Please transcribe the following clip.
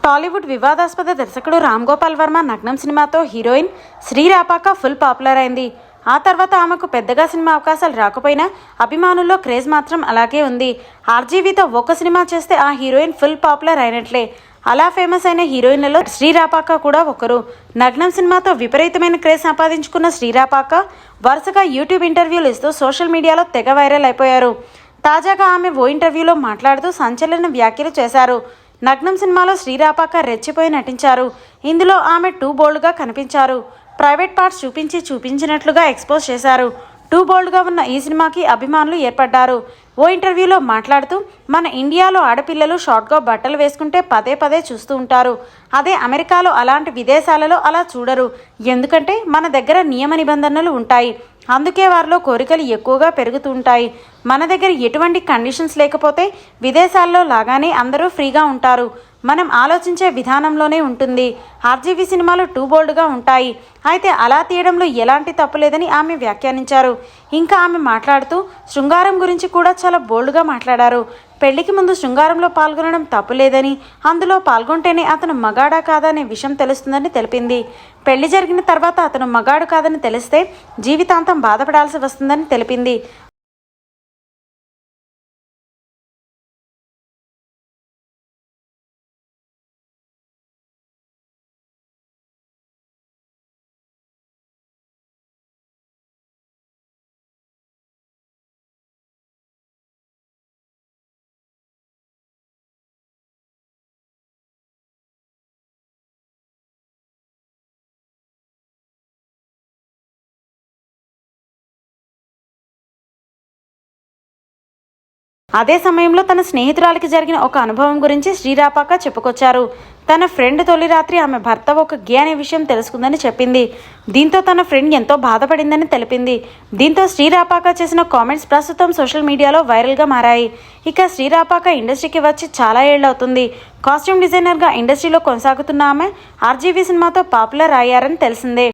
టాలీవుడ్ వివాదాస్పద దర్శకుడు రామ్ గోపాల్ వర్మ నగ్నం సినిమాతో హీరోయిన్ శ్రీరాపాక ఫుల్ పాపులర్ అయింది. ఆ తర్వాత ఆమెకు పెద్దగా సినిమా అవకాశాలు రాకపోయినా అభిమానుల్లో క్రేజ్ మాత్రం అలాగే ఉంది. ఆర్జీవీతో ఒక సినిమా చేస్తే ఆ హీరోయిన్ ఫుల్ పాపులర్ అయినట్లే. అలా ఫేమస్ అయిన హీరోయిన్లలో శ్రీరాపాక కూడా ఒకరు. నగ్నం సినిమాతో విపరీతమైన క్రేజ్ సంపాదించుకున్న శ్రీరాపాక వరుసగా యూట్యూబ్ ఇంటర్వ్యూలు ఇస్తూ సోషల్ మీడియాలో తెగ వైరల్ అయిపోయారు. తాజాగా ఆమె ఓ ఇంటర్వ్యూలో మాట్లాడుతూ సంచలన వ్యాఖ్యలు చేశారు. నగ్నం సినిమాలో శ్రీరాపాక రెచ్చిపోయి నటించారు. ఇందులో ఆమె టూ బోల్డ్గా కనిపించారు. ప్రైవేట్ పార్ట్స్ చూపించినట్లుగా ఎక్స్పోజ్ చేశారు. టూ బోల్డ్గా ఉన్న ఈ సినిమాకి అభిమానులు ఏర్పడ్డారు. ఓ ఇంటర్వ్యూలో మాట్లాడుతూ, మన ఇండియాలో ఆడపిల్లలు షార్ట్గా బట్టలు వేసుకుంటే పదే పదే చూస్తూ ఉంటారు. అదే అమెరికాలో అలాంటి విదేశాలలో అలా చూడరు. ఎందుకంటే మన దగ్గర నియమ నిబంధనలు ఉంటాయి. అందుకే వారిలో కోరికలు ఎక్కువగా పెరుగుతూ ఉంటాయి. మన దగ్గర ఎటువంటి కండిషన్స్ లేకపోతే విదేశాల్లో లాగానే అందరూ ఫ్రీగా ఉంటారు. మనం ఆలోచించే విధానంలోనే ఉంటుంది. ఆర్జీవీ సినిమాలు టూ బోల్డ్గా ఉంటాయి. అయితే అలా తీయడంలో ఎలాంటి తప్పు లేదని ఆమె వ్యాఖ్యానించారు. ఇంకా ఆమె మాట్లాడుతూ శృంగారం గురించి కూడా చాలా బోల్డ్గా మాట్లాడారు. పెళ్లికి ముందు శృంగారంలో పాల్గొనడం తప్పు లేదని, అందులో పాల్గొంటేనే అతను మగాడా కాదా అనే విషయం తెలుస్తుందని తెలిపింది. పెళ్లి జరిగిన తర్వాత అతను మగాడు కాదని తెలిస్తే జీవితాంతం బాధపడాల్సి వస్తుందని తెలిపింది. అదే సమయంలో తన స్నేహితురాలికి జరిగిన ఒక అనుభవం గురించి శ్రీరాపాక చెప్పుకొచ్చారు. తన ఫ్రెండ్ తొలి రాత్రి ఆమె భర్త ఒక గే అనే విషయం తెలుసుకుందని చెప్పింది. దీంతో తన ఫ్రెండ్ ఎంతో బాధపడిందని తెలిపింది. దీంతో శ్రీరాపాక చేసిన కామెంట్స్ ప్రస్తుతం సోషల్ మీడియాలో వైరల్గా మారాయి. ఇక శ్రీరాపాక ఇండస్ట్రీకి వచ్చి చాలా ఏళ్లవుతుంది. కాస్ట్యూమ్ డిజైనర్గా ఇండస్ట్రీలో కొనసాగుతున్న ఆమె ఆర్జీవీ సినిమాతో పాపులర్ అయ్యారని తెలిసిందే.